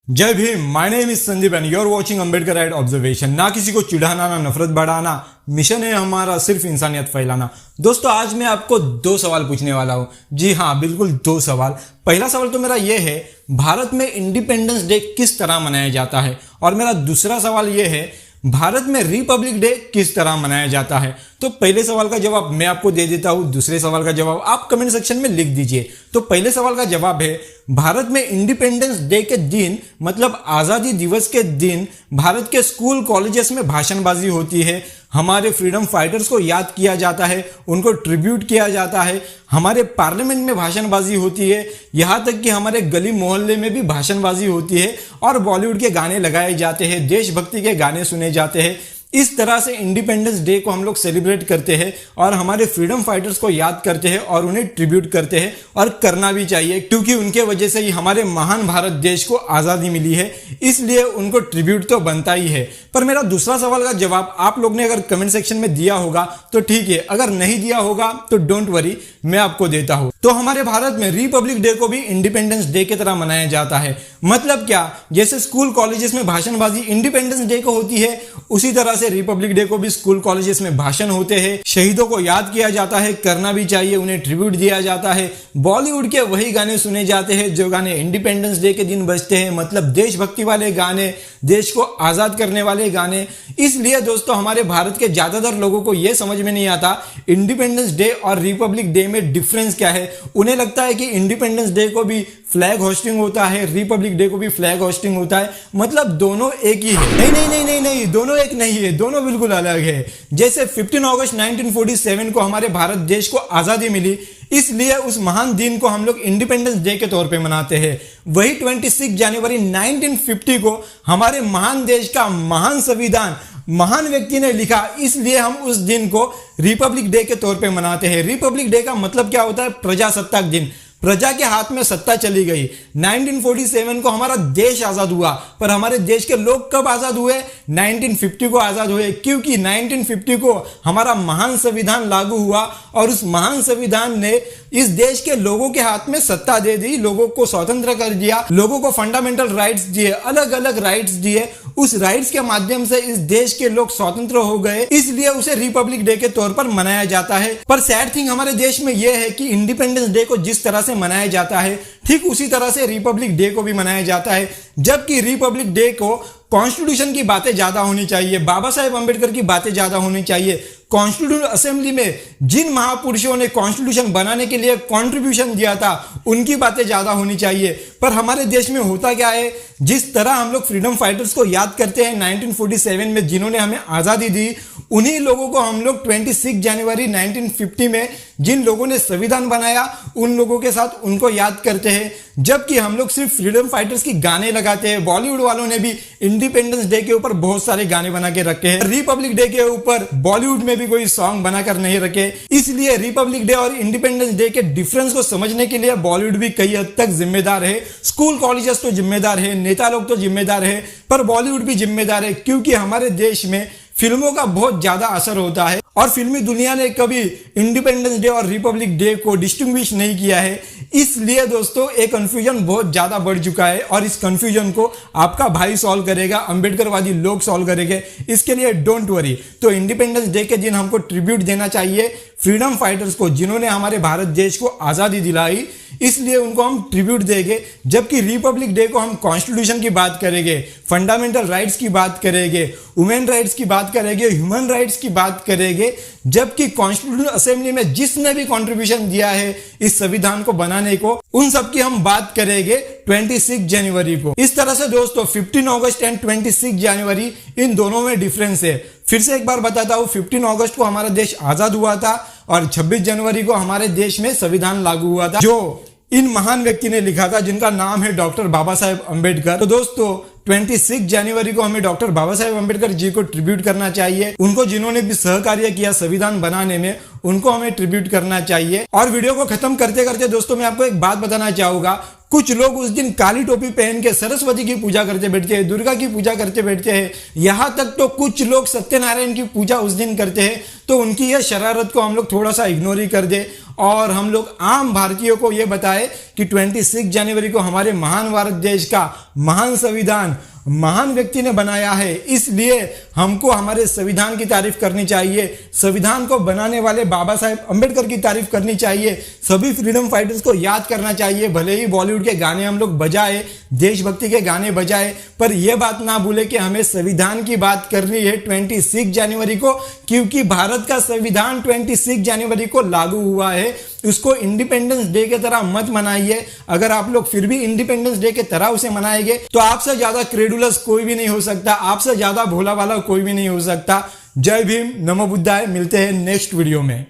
जय Bhim. My name is Sandeep and you are watching Ambedkar right observation. ना किसी को चिढ़ाना ना नफरत बढ़ाना, मिशन है हमारा सिर्फ इंसानियत फैलाना। दोस्तों आज मैं आपको दो सवाल पूछने वाला हूं। जी हाँ, बिल्कुल दो सवाल। पहला सवाल तो मेरा यह है, भारत में इंडिपेंडेंस डे किस तरह मनाया जाता है, और मेरा दूसरा सवाल यह है, भारत में रिपब्लिक डे किस तरह मनाया जाता है। तो पहले सवाल का जवाब मैं आपको दे देता हूं, दूसरे सवाल का जवाब आप कमेंट सेक्शन में लिख दीजिए। तो पहले सवाल का जवाब है, भारत में इंडिपेंडेंस डे के दिन मतलब आजादी दिवस के दिन भारत के स्कूल कॉलेजेस में भाषणबाजी होती है, हमारे फ्रीडम फाइटर्स को याद किया जाता है, उनको ट्रिब्यूट किया जाता है, हमारे पार्लियामेंट में भाषणबाजी होती है, यहां तक कि हमारे गली मोहल्ले में भी भाषणबाजी होती है और बॉलीवुड के गाने लगाए जाते हैं, देशभक्ति के गाने सुने जाते हैं। इस तरह से इंडिपेंडेंस डे को हम लोग सेलिब्रेट करते हैं और हमारे फ्रीडम फाइटर्स को याद करते हैं और उन्हें ट्रिब्यूट करते हैं, और करना भी चाहिए क्योंकि उनके वजह से ही हमारे महान भारत देश को आज़ादी मिली है, इसलिए उनको ट्रिब्यूट तो बनता ही है। पर मेरा दूसरा सवाल का जवाब आप लोग ने अगर कमेंट सेक्शन में दिया होगा तो ठीक है, अगर नहीं दिया होगा तो डोंट वरी, मैं आपको देता हूं। तो हमारे भारत में रिपब्लिक डे को भी इंडिपेंडेंस डे की तरह मनाया जाता है। मतलब क्या, जैसे स्कूल कॉलेजेस में भाषणबाजी इंडिपेंडेंस डे को होती है, उसी तरह से रिपब्लिक डे को भी स्कूल कॉलेजेस में भाषण होते हैं, शहीदों को याद किया जाता है, करना भी चाहिए, उन्हें ट्रिब्यूट दिया जाता है, बॉलीवुड के वही गाने सुने जाते हैं जो गाने इंडिपेंडेंस डे के दिन बजते हैं, मतलब देशभक्ति वाले गाने, देश को आजाद करने वाले गाने। इसलिए दोस्तों हमारे भारत के ज्यादातर लोगों को यह समझ में नहीं आता इंडिपेंडेंस डे और रिपब्लिक डे में डिफरेंस क्या है। उन्हें लगता है कि इंडिपेंडेंस डे को भी फ्लैग होस्टिंग होता है, रिपब्लिक डे को भी फ्लैग होस्टिंग होता है, मतलब दोनों एक ही है। नहीं नहीं नहीं नहीं नहीं, दोनों एक नहीं है, दोनों बिल्कुल अलग है। जैसे 15 अगस्त 1947 को हमारे भारत देश को आजादी मिली, इसलिए उस महान दिन को हम लोग इंडिपेंडेंस डे के तौर पे मनाते हैं। वही 26 जनवरी 1950 को हमारे महान देश का महान संविधान महान व्यक्ति ने लिखा, इसलिए हम उस दिन को रिपब्लिक डे के तौर पे मनाते हैं। रिपब्लिक डे का मतलब क्या होता है? प्रजासत्ताक दिन। प्रजा के हाथ में सत्ता चली गई। 1947 को हमारा देश आजाद हुआ, पर हमारे देश के लोग कब आजाद हुए? 1950 को आजाद हुए, क्योंकि 1950 को हमारा महान संविधान लागू हुआ और उस महान संविधान ने इस देश के लोगों के हाथ में सत्ता दे दी, लोगों को स्वतंत्र कर दिया, लोगों को फंडामेंटल राइट्स दिए, अलग अलग राइट्स दिए। उस राइट्स के माध्यम से इस देश के लोग स्वतंत्र हो गए, इसलिए उसे रिपब्लिक डे के तौर पर मनाया जाता है। पर सैड थिंग हमारे देश में यह है कि इंडिपेंडेंस डे को जिस तरह से मनाया जाता है, ठीक उसी तरह से रिपब्लिक डे को भी मनाया जाता है, जबकि रिपब्लिक डे को कॉन्स्टिट्यूशन की बातें ज्यादा होनी चाहिए, बाबा साहेब अंबेडकर की बातें ज्यादा होनी चाहिए। कॉन्स्टिट्यूशन असेंबली में जिन महापुरुषों ने कॉन्स्टिट्यूशन बनाने के लिए कंट्रीब्यूशन दिया था, उनकी बातें ज्यादा होनी चाहिए। पर हमारे देश में होता क्या है, जिस तरह हम लोग फ्रीडम फाइटर्स को याद करते हैं 1947 में जिन्होंने हमें आजादी दी, उन्हीं लोगों को हम लोग 26 जनवरी 1950 में जिन लोगों ने संविधान बनाया, उन लोगों के साथ उनको याद करते हैं। जबकि हम लोग सिर्फ फ्रीडम फाइटर्स की गाने लगाते हैं। बॉलीवुड वालों ने भी इंडिपेंडेंस डे के ऊपर बहुत सारे गाने बना के रखे हैं, रिपब्लिक डे के ऊपर बॉलीवुड में भी कोई सॉन्ग बनाकर नहीं रखे। इसलिए रिपब्लिक डे और इंडिपेंडेंस डे के डिफरेंस को समझने के लिए बॉलीवुड भी कई हद तक जिम्मेदार है, स्कूल कॉलेजेस तो जिम्मेदार है, नेता लोग तो जिम्मेदार है, पर बॉलीवुड भी जिम्मेदार है, क्योंकि हमारे देश में फिल्मों का बहुत ज्यादा असर होता है और फिल्मी दुनिया ने कभी इंडिपेंडेंस डे और रिपब्लिक डे को डिस्टिंग्विश नहीं किया है। इसलिए दोस्तों एक कंफ्यूजन बहुत ज्यादा बढ़ चुका है और इस कंफ्यूजन को आपका भाई सॉल्व करेगा, अंबेडकरवादी लोग सॉल्व करेंगे, इसके लिए डोंट वरी। तो इंडिपेंडेंस डे के दिन हमको ट्रिब्यूट देना चाहिए फ्रीडम फाइटर्स को, जिन्होंने हमारे भारत देश को आजादी दिलाई, इसलिए उनको हम ट्रिब्यूट देंगे। जबकि रिपब्लिक डे को हम कॉन्स्टिट्यूशन की बात करेंगे, फंडामेंटल राइट्स की बात करेंगे, वुमेन राइट्स की बात करेंगे, ह्यूमन राइट्स की बात करेंगे। जबकि कॉन्स्टिट्यूशन असेंबली में जिसने भी कंट्रीब्यूशन दिया है इस संविधान को बनाने को, उन सब की हम बात करेंगे 26 जनवरी को। इस तरह से दोस्तों 15 अगस्त एंड 26 जनवरी इन दोनों में डिफरेंस है। फिर से एक बार बताता हूं, 15 अगस्त को हमारा देश आजाद हुआ था और 26 जनवरी को हमारे देश में संविधान लागू हुआ था, जो इन महान व्यक्ति ने लिखा था, जिनका नाम है डॉक्टर बाबा साहेब अंबेडकर। तो दोस्तों 26 जनवरी को हमें डॉक्टर बाबा साहेब अंबेडकर जी को ट्रिब्यूट करना चाहिए, उनको जिन्होंने भी सहकार्य किया संविधान बनाने में, उनको हमें ट्रिब्यूट करना चाहिए। और वीडियो को खत्म करते करते दोस्तों मैं आपको एक बात बताना चाहूंगा, कुछ लोग उस दिन काली टोपी पहन के सरस्वती की पूजा करते बैठते हैं, दुर्गा की पूजा करते बैठते हैं, यहाँ तक तो कुछ लोग सत्यनारायण की पूजा उस दिन करते हैं। तो उनकी यह शरारत को हम लोग थोड़ा सा इग्नोर ही कर दे और हम लोग आम भारतीयों को यह बताए कि 26 जनवरी को हमारे महान भारत देश का महान संविधान महान व्यक्ति ने बनाया है, इसलिए हमको हमारे संविधान की तारीफ करनी चाहिए, संविधान को बनाने वाले बाबा साहेब अंबेडकर की तारीफ करनी चाहिए, सभी फ्रीडम फाइटर्स को याद करना चाहिए। भले ही बॉलीवुड के गाने हम लोग बजाए, देशभक्ति के गाने बजाए, पर यह बात ना भूले कि हमें संविधान की बात करनी है 26 जनवरी को, क्योंकि भारत का संविधान 26 जनवरी को लागू हुआ है। उसको इंडिपेंडेंस डे के तरह मत मनाइए। अगर आप लोग फिर भी इंडिपेंडेंस डे के तरह उसे मनाएंगे तो आपसे ज्यादा क्रेडुलस कोई भी नहीं हो सकता, आपसे ज्यादा भोला वाला कोई भी नहीं हो सकता। जय भीम, नमो बुद्धाय। मिलते हैं नेक्स्ट वीडियो में।